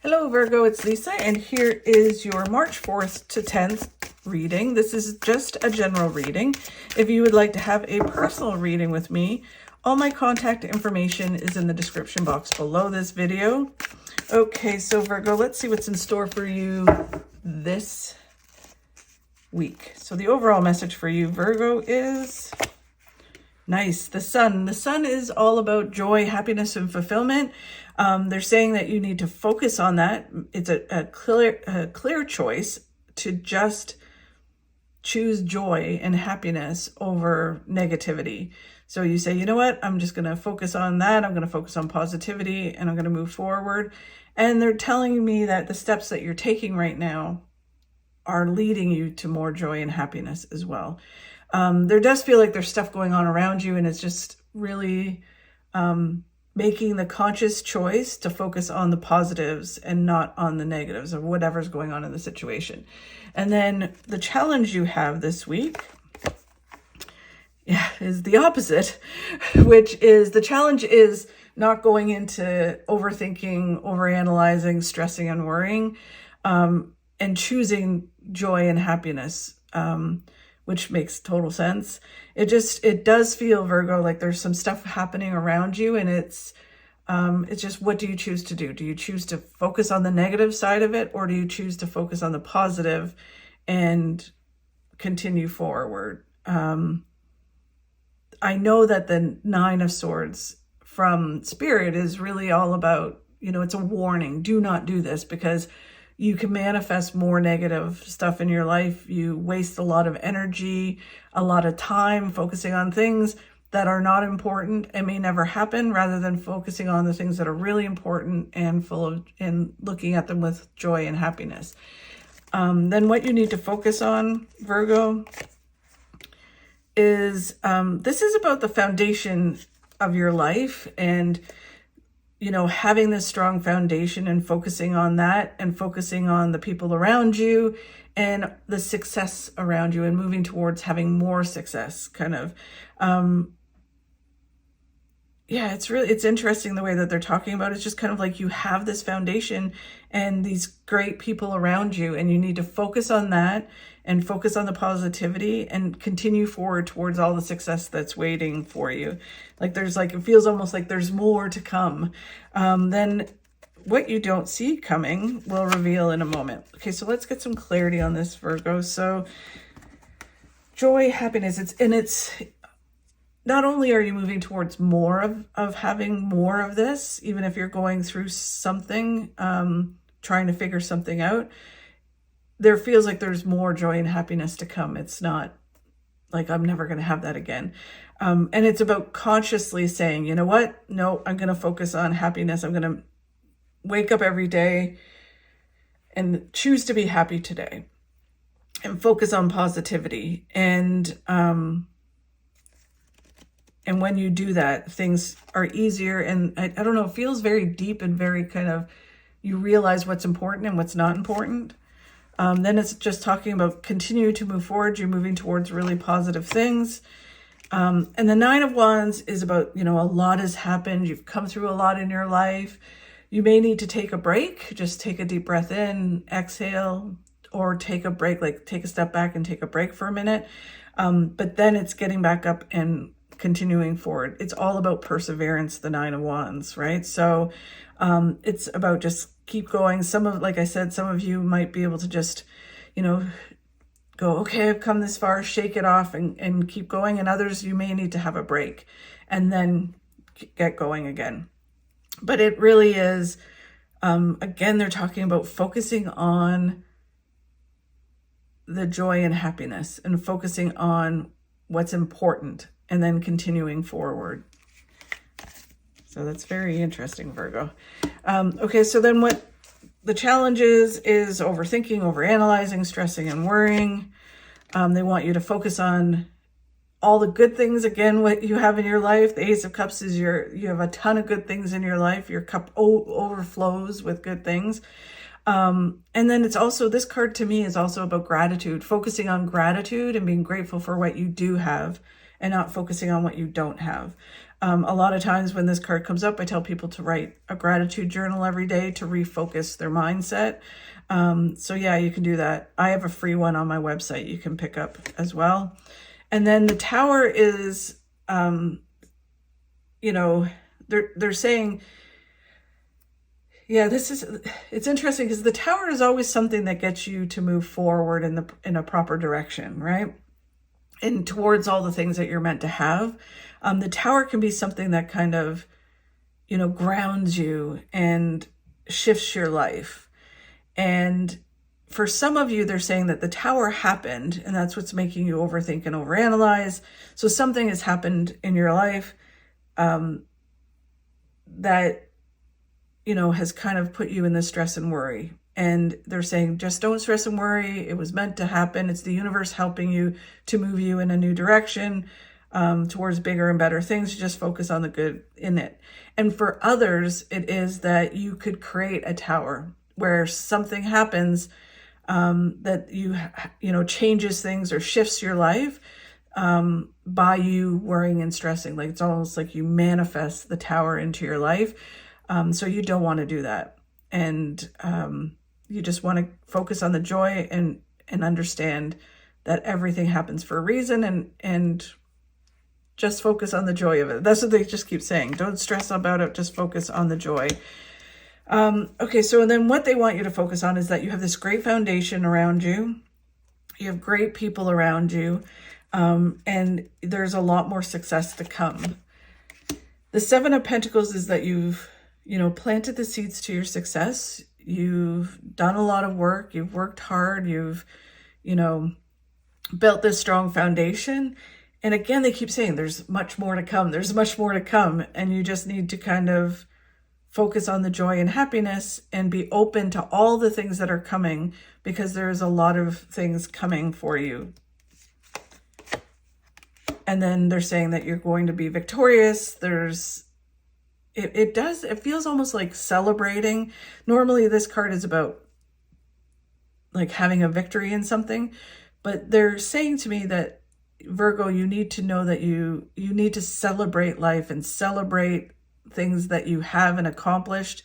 Hello Virgo, it's Lisa, and here is your March 4th to 10th reading. This is just a general reading. If you would like to have a personal reading with me, all my contact information is in the description box below this video. Okay, so Virgo, let's see what's in store for you this week. So the overall message for you, Virgo, is nice. The sun. The sun is all about joy, happiness, and fulfillment. They're saying that you need to focus on that. It's a clear choice to just choose joy and happiness over negativity. So you say, you know what, I'm just going to focus on that. I'm going to focus on positivity and I'm going to move forward. And they're telling me that the steps that you're taking right now are leading you to more joy and happiness as well. There does feel like there's stuff going on around you, and it's just really making the conscious choice to focus on the positives and not on the negatives of whatever's going on in the situation. And then the challenge you have this week, is the opposite, which is the challenge is not going into overthinking, overanalyzing, stressing, and worrying, and choosing joy and happiness, which makes total sense. It does feel, Virgo, like there's some stuff happening around you, and it's just, what do you choose to do? Do you choose to focus on the negative side of it, or do you choose to focus on the positive and continue forward? I know that the Nine of Swords from Spirit is really all about, it's a warning. Do not do this, because you can manifest more negative stuff in your life. You waste a lot of energy, a lot of time focusing on things that are not important and may never happen, rather than focusing on the things that are really important and looking at them with joy and happiness. Then what you need to focus on, Virgo, is this is about the foundation of your life, and having this strong foundation and focusing on that, and focusing on the people around you and the success around you, and moving towards having more success, kind of. It's interesting the way that they're talking about it. It's just kind of like you have this foundation and these great people around you, and you need to focus on that and focus on the positivity and continue forward towards all the success that's waiting for you. It feels almost like there's more to come. Then what you don't see coming will reveal in a moment. Okay, so let's get some clarity on this, Virgo. So joy, happiness, it's not only are you moving towards more of having more of this, even if you're going through something, trying to figure something out, there feels like there's more joy and happiness to come. It's not like I'm never going to have that again. And it's about consciously saying, you know what? No, I'm going to focus on happiness. I'm going to wake up every day and choose to be happy today and focus on positivity. And when you do that, things are easier. And I don't know, it feels very deep and very kind of, you realize what's important and what's not important. Then it's just talking about continue to move forward. You're moving towards really positive things. And the Nine of Wands is about, a lot has happened. You've come through a lot in your life. You may need to take a break. Just take a deep breath in, exhale, or take a break, like take a step back and take a break for a minute. But then it's getting back up and continuing forward. It's all about perseverance, the Nine of Wands, right? So it's about just keep going. Like I said, some of you might be able to just, go, okay, I've come this far, shake it off and keep going. And others, you may need to have a break and then get going again. But it really is, again, they're talking about focusing on the joy and happiness and focusing on what's important and then continuing forward. So that's very interesting, Virgo. Okay, so then what the challenge is overthinking, overanalyzing, stressing, and worrying. They want you to focus on all the good things, again, what you have in your life. The Ace of Cups is you have a ton of good things in your life. Your cup overflows with good things. And then it's also, this card to me is also about gratitude, focusing on gratitude and being grateful for what you do have and not focusing on what you don't have. A lot of times when this card comes up, I tell people to write a gratitude journal every day to refocus their mindset. So yeah, you can do that. I have a free one on my website you can pick up as well. And then the Tower is, you know, they're saying, yeah, it's interesting because the Tower is always something that gets you to move forward in a proper direction, right? And towards all the things that you're meant to have. The Tower can be something that kind of, you know, grounds you and shifts your life. And for some of you, they're saying that the Tower happened, and that's what's making you overthink and overanalyze. So something has happened in your life that, you know, has kind of put you in this stress and worry. And they're saying, just don't stress and worry. It was meant to happen. It's the universe helping you to move you in a new direction, towards bigger and better things. Just focus on the good in it. And for others, it is that you could create a Tower where something happens that you know, changes things or shifts your life by you worrying and stressing. Like, it's almost like you manifest the Tower into your life. So you don't want to do that. And you just want to focus on the joy and understand that everything happens for a reason, and just focus on the joy of it. That's what they just keep saying. Don't stress about it. Just focus on the joy. Okay, so then what they want you to focus on is that you have this great foundation around you. You have great people around you. And there's a lot more success to come. The Seven of Pentacles is that you've, you know, planted the seeds to your success. You've done a lot of work. You've worked hard. You've, you know, built this strong foundation. And again, they keep saying there's much more to come. There's much more to come. And you just need to kind of focus on the joy and happiness and be open to all the things that are coming, because there's a lot of things coming for you. And then they're saying that you're going to be victorious. It feels almost like celebrating. Normally this card is about like having a victory in something, but they're saying to me that, Virgo, you need to know that you need to celebrate life and celebrate things that you have and accomplished,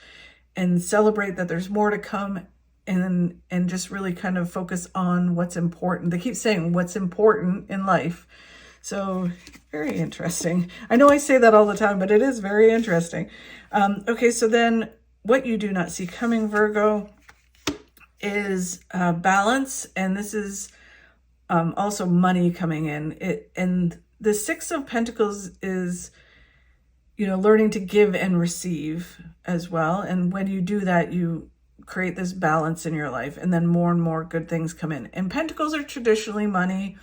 and celebrate that there's more to come, and just really kind of focus on what's important. They keep saying what's important in life. So very interesting. I know I say that all the time, but it is very interesting. Okay, so then what you do not see coming, Virgo, is balance. And this is also money coming in. And the Six of Pentacles is, you know, learning to give and receive as well. And when you do that, you create this balance in your life, and then more and more good things come in. And Pentacles are traditionally money,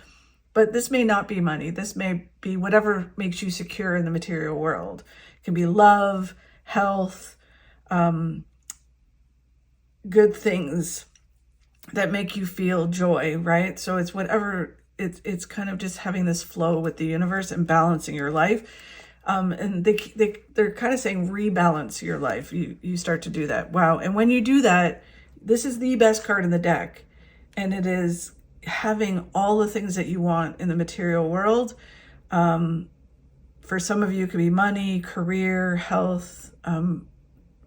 but this may not be money. This may be whatever makes you secure in the material world. It can be love, health, good things that make you feel joy, right? So it's whatever, it's kind of just having this flow with the universe and balancing your life. And they're kind of saying rebalance your life. You start to do that. Wow. And when you do that, this is the best card in the deck. And it is having all the things that you want in the material world. For some of you, it could be money, career, health,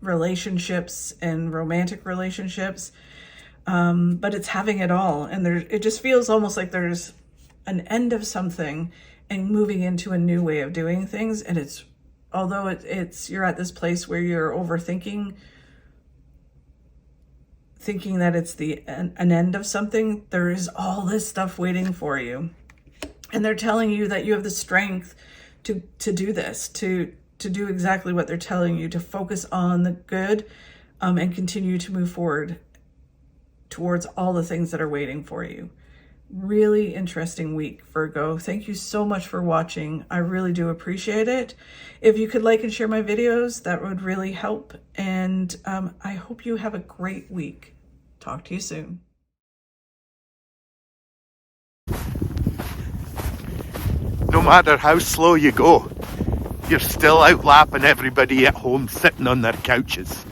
relationships, and romantic relationships. But it's having it all. And it just feels almost like there's an end of something and moving into a new way of doing things. And although you're at this place where you're overthinking, thinking that it's an end of something, there is all this stuff waiting for you. And they're telling you that you have the strength to do this, to do exactly what they're telling you, to focus on the good, and continue to move forward towards all the things that are waiting for you. Really interesting week, Virgo. Thank you so much for watching. I really do appreciate it. If you could like and share my videos, that would really help. And I hope you have a great week. Talk to you soon. No matter how slow you go, you're still out lapping everybody at home sitting on their couches.